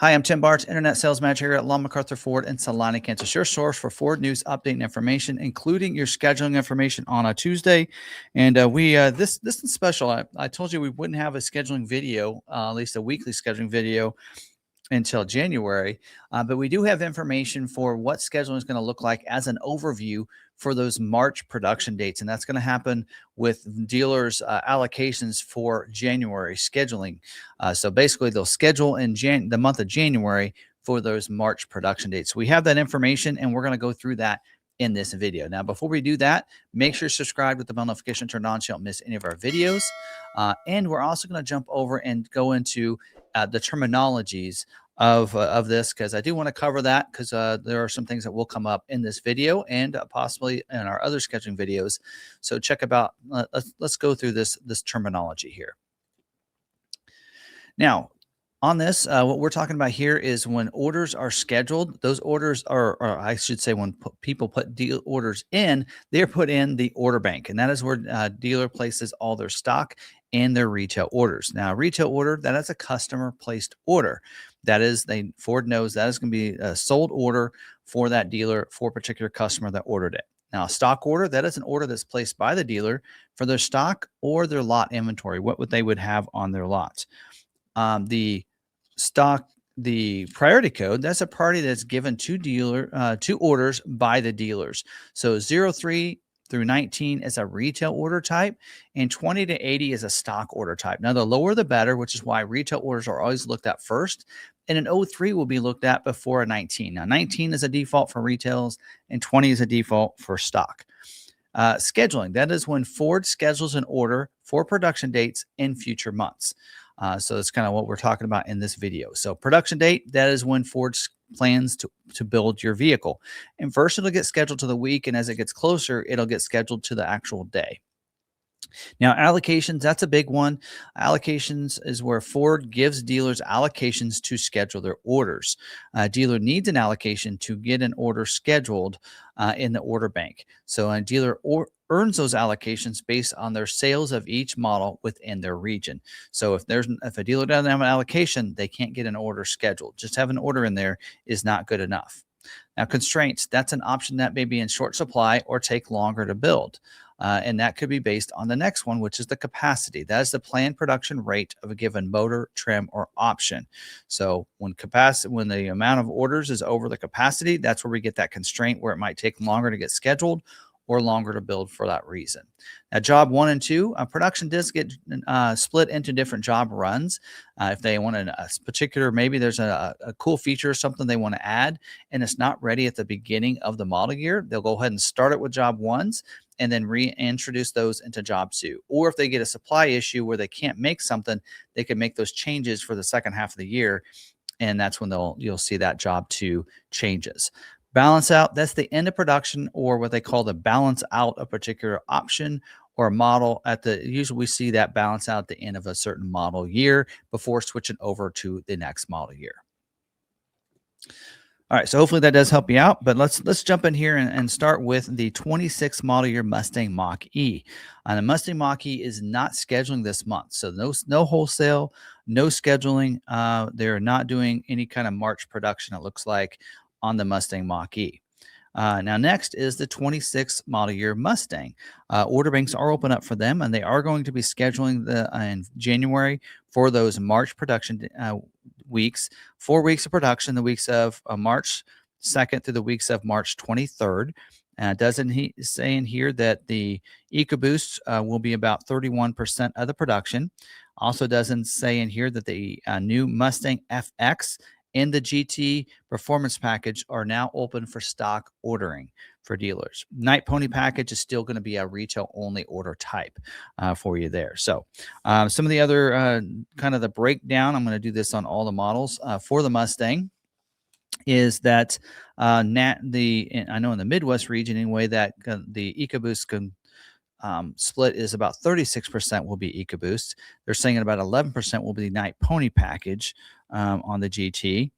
Hi, I'm Tim Bartz, Internet Sales Manager here at McArthur Ford in Salina, Kansas. Your source for Ford news, update, and information, including your scheduling information on a Tuesday. And this is special. I told you we wouldn't have a scheduling video, at least a weekly scheduling video, until January. But we do have information for what scheduling is going to look like as an overview for those March production dates. And that's going to happen with dealers' allocations for January scheduling. So basically, they'll schedule in the month of January for those March production dates. We have that information, and we're going to go through that in this video. Now, before we do that, make sure you subscribe with the bell notification turned on so you don't miss any of our videos. And we're also going to jump over and go into the terminologies of this, because I do want to cover that, because there are some things that will come up in this video and possibly in our other scheduling videos. So let's go through this terminology here. Now, on this, what we're talking about here is when orders are scheduled, those orders or I should say, when people put deal orders in, they're put in the order bank, and that is where dealer places all their stock and their retail orders. Now, retail order, that is a customer placed order. That is, Ford knows that is going to be a sold order for that dealer for a particular customer that ordered it. Now, a stock order, that is an order that's placed by the dealer for their stock or their lot inventory, what they would have on their lots. The priority code, that's a priority that's given to orders by the dealers. So 03 through 19 is a retail order type, and 20 to 80 is a stock order type. Now, the lower the better, which is why retail orders are always looked at first, and an 03 will be looked at before a 19. Now, 19 is a default for retails, and 20 is a default for stock. Scheduling, that is when Ford schedules an order for production dates in future months. So that's kind of what we're talking about in this video. So production date, that is when Ford plans to build your vehicle. And first it'll get scheduled to the week, and as it gets closer, it'll get scheduled to the actual day. Now, allocations, that's a big one. Allocations is where Ford gives dealers allocations to schedule their orders. A dealer needs an allocation to get an order scheduled in the order bank. So a dealer earns those allocations based on their sales of each model within their region. So if a dealer doesn't have an allocation, they can't get an order scheduled. Just have an order in there is not good enough. Now, constraints, that's an option that may be in short supply or take longer to build. And that could be based on the next one, which is the capacity. That is the planned production rate of a given motor, trim, or option. So when the amount of orders is over the capacity, that's where we get that constraint, where it might take longer to get scheduled or longer to build for that reason. Now, job 1 and 2, production does get split into different job runs. If they want a particular, maybe there's a cool feature or something they want to add, and it's not ready at the beginning of the model year, they'll go ahead and start it with job 1s and then reintroduce those into job 2. Or if they get a supply issue where they can't make something, they can make those changes for the second half of the year, and that's when you'll see that job 2 changes. Balance out, that's the end of production, or what they call the balance out a particular option or model usually we see that balance out at the end of a certain model year before switching over to the next model year. All right, so hopefully that does help you out, but let's jump in here and start with the 26 model year Mustang Mach-E. The Mustang Mach-E is not scheduling this month, so no wholesale, no scheduling. They're not doing any kind of March production, it looks like, on the Mustang Mach-E. Now, next is the 26 model year Mustang. Order banks are open up for them, and they are going to be scheduling in January for those March production weeks, 4 weeks of production, the weeks of March 2nd through the weeks of March 23rd. Doesn't he say in here that the EcoBoost will be about 31% of the production? Also doesn't say in here that the new Mustang FX and the GT Performance Package are now open for stock ordering for dealers. Night Pony Package is still going to be a retail-only order type for you there. So some of the other kind of the breakdown, I'm going to do this on all the models for the Mustang, is that I know in the Midwest region anyway, that the EcoBoost split is about 36% will be EcoBoost. They're saying about 11% will be the Night Pony Package on the GT.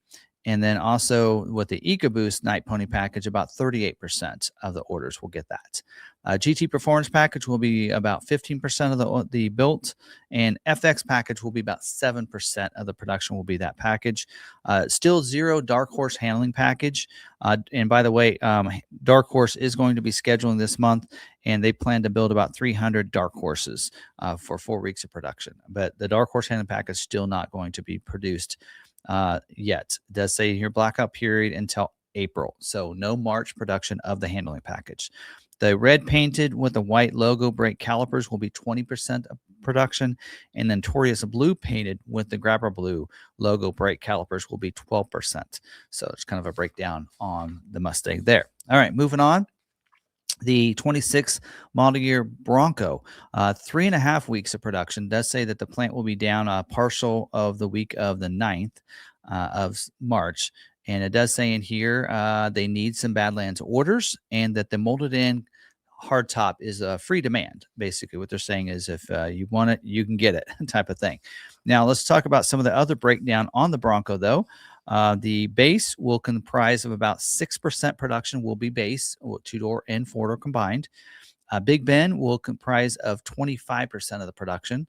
And then also with the EcoBoost Night Pony Package, about 38% of the orders will get that. GT Performance package will be about 15% of the built, and FX package will be about 7% of the production will be that package. Still zero Dark Horse handling package. And by the way, Dark Horse is going to be scheduling this month, and they plan to build about 300 Dark Horses for 4 weeks of production. But the Dark Horse handling package is still not going to be produced yet. It does say here blackout period until April. So no March production of the handling package. The red painted with the white logo brake calipers will be 20% of production. And then Taurus blue painted with the grabber blue logo brake calipers will be 12%. So it's kind of a breakdown on the Mustang there. All right, moving on. The 26 model year Bronco, 3.5 weeks of production. Does say that the plant will be down a partial of the week of the 9th of March. And it does say in here they need some Badlands orders, and that the molded in hardtop is a free demand. Basically, what they're saying is if you want it, you can get it type of thing. Now, let's talk about some of the other breakdown on the Bronco, though. The base will comprise of about 6% production will be base, 2-door and 4-door combined. Big Ben will comprise of 25% of the production.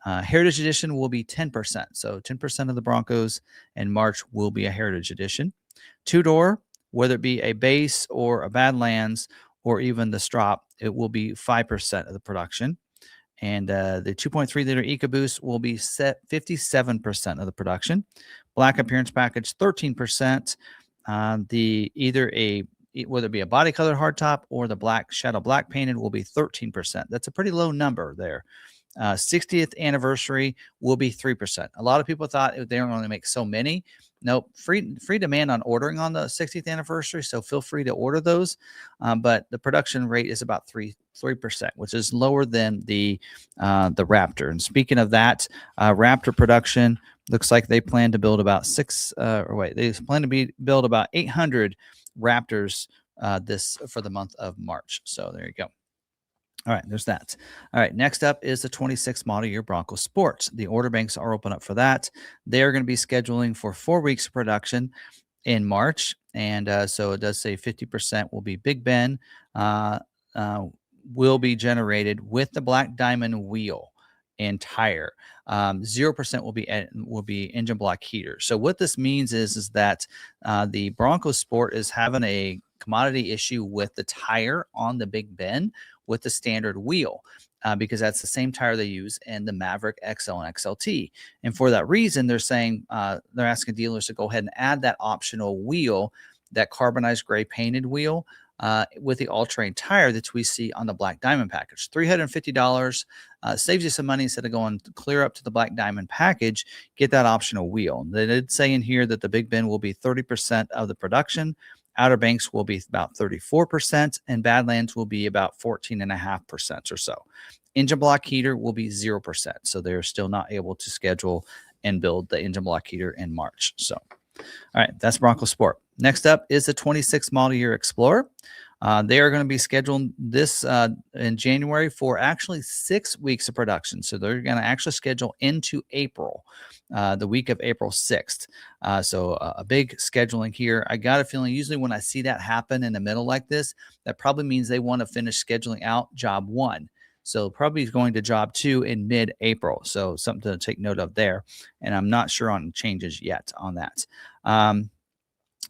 Heritage Edition will be 10%. So 10% of the Broncos in March will be a Heritage Edition. 2-door, whether it be a base or a Badlands or even the Strop, it will be 5% of the production. And the 2.3 liter EcoBoost will be set 57% of the production. Black appearance package 13%. Whether it be a body colored hardtop or the black shadow black painted will be 13%. That's a pretty low number there. 60th anniversary will be 3%. A lot of people thought they don't only make so many. Nope, free demand on ordering on the 60th anniversary, so feel free to order those. But the production rate is about 3%, which is lower than the Raptor. And speaking of that, Raptor production looks like they plan to build about build about 800 Raptors this for the month of March. So there you go. All right, there's that. All right, next up is the 26 model year Bronco Sport. The order banks are open up for that. They are going to be scheduling for 4 weeks of production in March. And so it does say 50% will be Big Ben, will be generated with the black diamond wheel and tire. 0% will be engine block heater. So what this means is that the Bronco Sport is having a commodity issue with the tire on the Big Ben with the standard wheel, because that's the same tire they use in the Maverick XL and XLT. And for that reason, they're saying they're asking dealers to go ahead and add that optional wheel, that carbonized gray painted wheel, with the all-terrain tire that we see on the Black Diamond package. $350 saves you some money. Instead of going clear up to the Black Diamond package, get that optional wheel. They did say in here that the Big Ben will be 30% of the production. Outer Banks will be about 34%, and Badlands will be about 14.5% or so. Engine block heater will be 0%. So they're still not able to schedule and build the engine block heater in March. So, all right, that's Bronco Sport. Next up is the 26 model year Explorer. They are going to be scheduled this in January for actually 6 weeks of production. So they're going to actually schedule into April, the week of April 6th. So a big scheduling here. I got a feeling usually when I see that happen in the middle like this, that probably means they want to finish scheduling out job 1. So probably going to job 2 in mid-April. So something to take note of there. And I'm not sure on changes yet on that.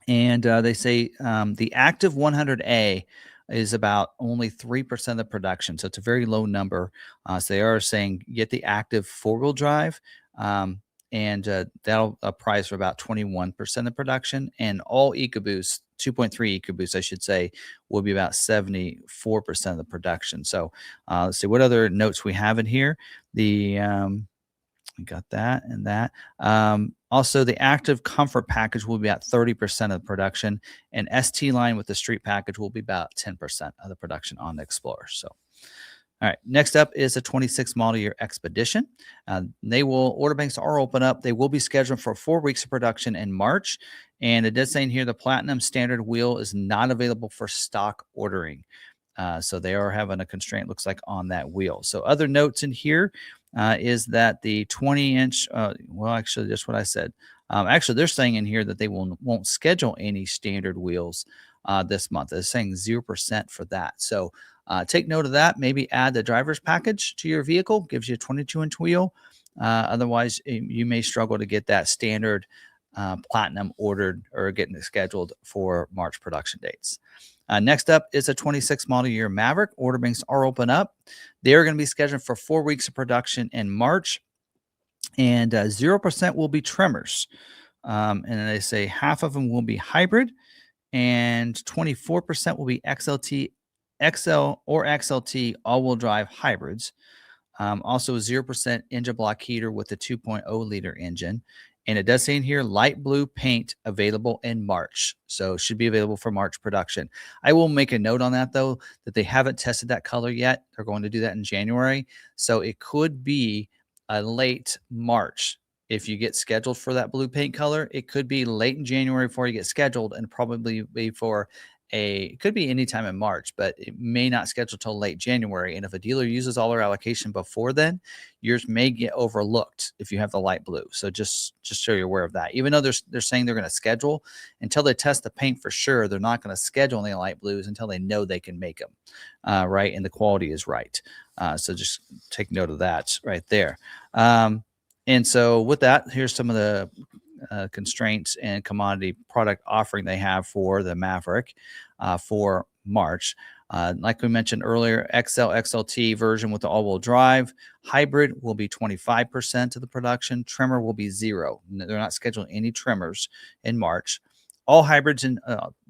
And they say the active 100A is about only 3% of the production. So it's a very low number. So they are saying get the active 4-wheel drive, and that'll price for about 21% of production. And all EcoBoost, 2.3 EcoBoost, I should say, will be about 74% of the production. So let's see what other notes we have in here. We got that and that. Also, the active comfort package will be about 30% of the production, and ST line with the street package will be about 10% of the production on the Explorer. So, all right, next up is the 26 model year Expedition. Order banks are open up. They will be scheduled for 4 weeks of production in March. And it does say in here the Platinum standard wheel is not available for stock ordering. So they are having a constraint, looks like, on that wheel. So other notes in here is that the 20-inch, well, actually, that's what I said. Actually, they're saying in here that they won't schedule any standard wheels this month. It's saying 0% for that. So take note of that. Maybe add the driver's package to your vehicle. Gives you a 22-inch wheel. Otherwise, you may struggle to get that standard platinum ordered or getting it scheduled for March production dates. Next up is a 26 model year Maverick. Order banks are open up. They are going to be scheduled for 4 weeks of production in March, and 0% will be trimmers. And they say half of them will be hybrid, and 24% will be XLT, XL, or XLT all-wheel drive hybrids. Also, 0% engine block heater with the 2.0 liter engine. And it does say in here, light blue paint available in March. So it should be available for March production. I will make a note on that, though, that they haven't tested that color yet. They're going to do that in January. So it could be a late March. If you get scheduled for that blue paint color, it could be late in January before you get scheduled, and probably be for it could be anytime in March, but it may not schedule till late January. And if a dealer uses all their allocation before then, yours may get overlooked if you have the light blue. So just so you're aware of that. Even though they're saying they're going to schedule, until they test the paint for sure, they're not going to schedule any light blues until they know they can make them, right? And the quality is right. So just take note of that right there. And so with that, here's some of the constraints and commodity product offering they have for the Maverick for March. Like we mentioned earlier, XLT version with the all-wheel drive. Hybrid will be 25% of the production. Trimmer will be 0. They're not scheduling any trimmers in March. All hybrids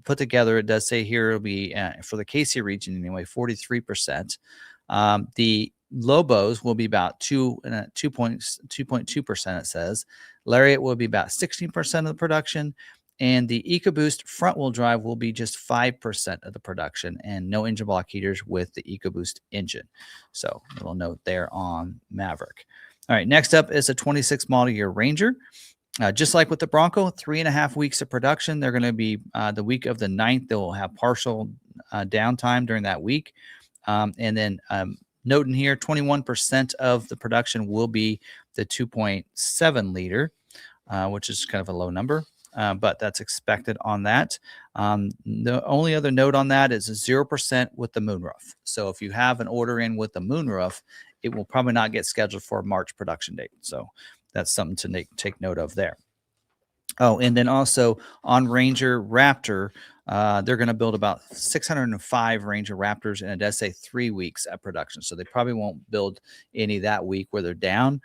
put together, it does say here, it'll be, for the KC region anyway, 43%. The Lobos will be about 2.2%, it says. Lariat will be about 16% of the production. And the EcoBoost front-wheel drive will be just 5% of the production, and no engine block heaters with the EcoBoost engine. So a little note there on Maverick. All right, next up is a 26 model year Ranger. Just like with the Bronco, 3.5 weeks of production. They're going to be the week of the 9th. They'll have partial downtime during that week. And then note in here, 21% of the production will be the 2.7 liter, which is kind of a low number, but that's expected on that. The only other note on that is 0% with the moonroof. So if you have an order in with the moonroof, it will probably not get scheduled for a March production date. So that's something to take note of there. Oh, and then also on Ranger Raptor, they're going to build about 605 Ranger Raptors, and it does say 3 weeks of production. So they probably won't build any that week where they're down.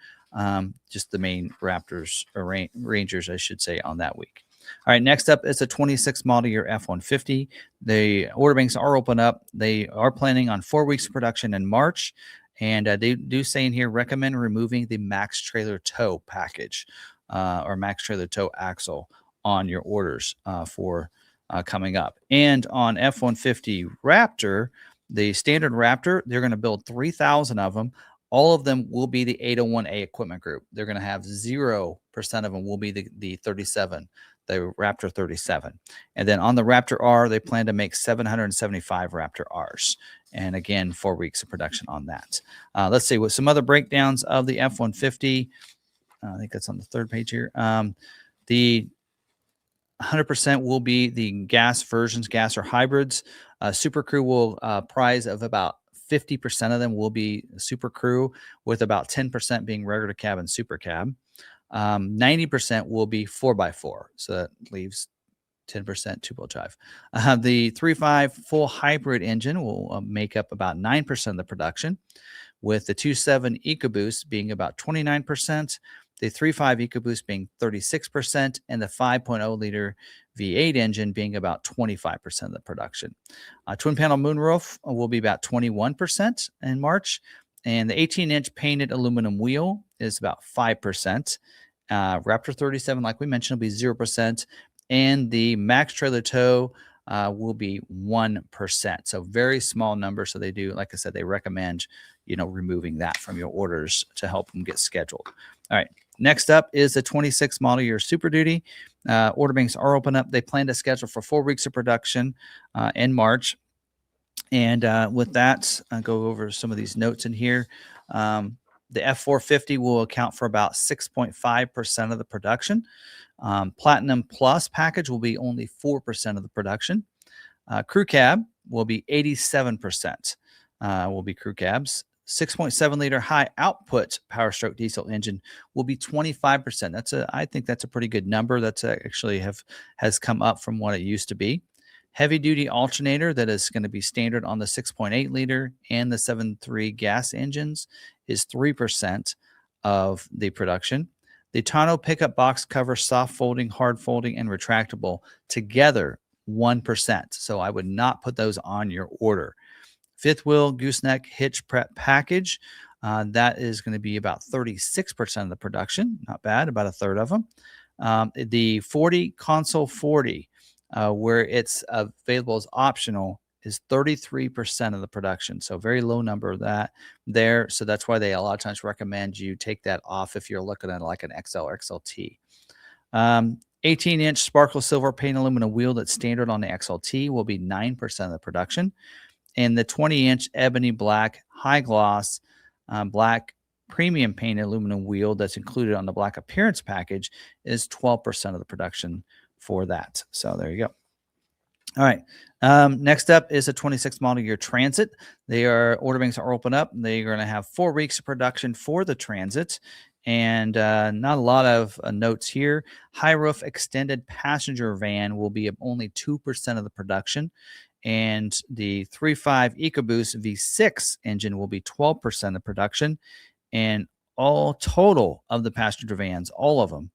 Just the main Raptors, or Rangers, I should say, on that week. All right, next up is a 26 model year F-150. The order banks are open up. They are planning on 4 weeks of production in March. And they do say in here, recommend removing the Max Trailer Tow package or Max Trailer Tow axle on your orders for coming up. And on F-150 Raptor, the standard Raptor, they're going to build 3,000 of them. All of them will be the 801A equipment group. They're going to have 0% of them will be the 37, the Raptor 37. And then on the Raptor R, they plan to make 775 Raptor Rs. And again, 4 weeks of production on that. Let's see, with some other breakdowns of the F-150. I think that's on the third page here. The 100% will be the gas versions, gas or hybrids. Super Crew will prize of about 50% of them will be Super Crew, with about 10% being regular cab and super cab. 90% will be 4x4. So that leaves 10% two-wheel drive. The 3.5 full hybrid engine will make up about 9% of the production, with the 2.7 EcoBoost being about 29%, the 3.5 EcoBoost being 36%, and the 5.0 liter V8 engine being about 25% of the production. Twin panel moonroof will be about 21% in March, and the 18-inch painted aluminum wheel is about 5%. Raptor 37, like we mentioned, will be 0%. And the Max Trailer Tow will be 1%. So very small number. So they do, like I said, they recommend, removing that from your orders to help them get scheduled. All right. Next up is the 26 model year Super Duty. Order banks are open up. They plan to schedule for 4 weeks of production in March. And with that, I'll go over some of these notes in here. The F450 will account for about 6.5% of the production. Platinum Plus package will be only 4% of the production. Crew cab will be 87%. Will be crew cabs. 6.7 liter high output Power Stroke diesel engine will be 25%. I think that's a pretty good number. That's actually has come up from what it used to be. Heavy duty alternator that is going to be standard on the 6.8 liter and the 7.3 gas engines is 3% of the production. The tonneau pickup box cover, soft folding, hard folding, and retractable together 1%. So I would not put those on your order. Fifth wheel gooseneck hitch prep package. That is going to be about 36% of the production. Not bad, about a third of them. The 40 console 40, where it's available as optional, is 33% of the production. So very low number of that there. So that's why they a lot of times recommend you take that off if you're looking at like an XL or XLT. 18-inch sparkle silver paint aluminum wheel that's standard on the XLT will be 9% of the production. And the 20-inch ebony black high gloss black premium painted aluminum wheel that's included on the black appearance package is 12% of the production for that. So there you go. All right. Next up is a 26 model year Transit. Order banks are open up. They're going to have 4 weeks of production for the Transit. And not a lot of notes here. High roof extended passenger van will be only 2% of the production. And the 3.5 EcoBoost V6 engine will be 12% of production. And all total of the passenger vans, all of them,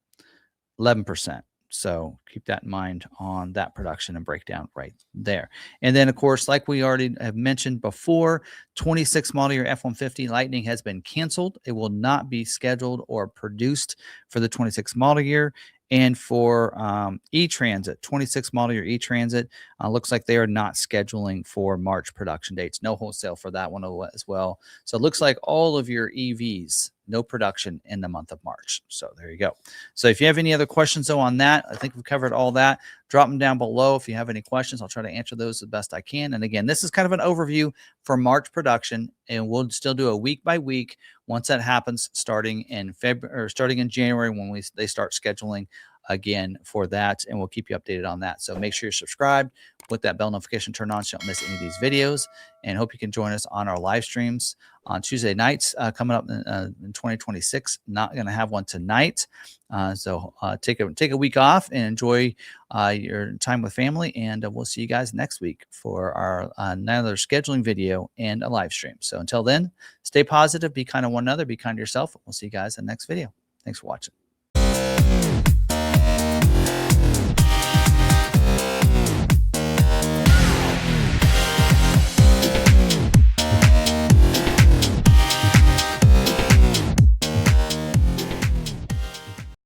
11%. So keep that in mind on that production and breakdown right there. And then, of course, like we already have mentioned before, 26 model year F-150 Lightning has been canceled. It will not be scheduled or produced for the 26 model year. And for E-Transit, 26 model year E-Transit, looks like they are not scheduling for March production dates. No wholesale for that one as well. So it looks like all of your EVs, no production in the month of March. So there you go. So if you have any other questions, though, on that, I think we've covered all that. Drop them down below if you have any questions. I'll try to answer those the best I can. And again, this is kind of an overview for March production, and we'll still do a week by week once that happens, starting in February or starting in January when they start scheduling again for that, and we'll keep you updated on that. So make sure you're subscribed with that bell notification turned on so you don't miss any of these videos, and hope you can join us on our live streams on Tuesday nights coming up in 2026. Not going to have one tonight. So take a week off and enjoy your time with family, and we'll see you guys next week for our another scheduling video and a live stream. So until then, stay positive, be kind to one another, be kind to yourself. We'll see you guys in the next video. Thanks for watching.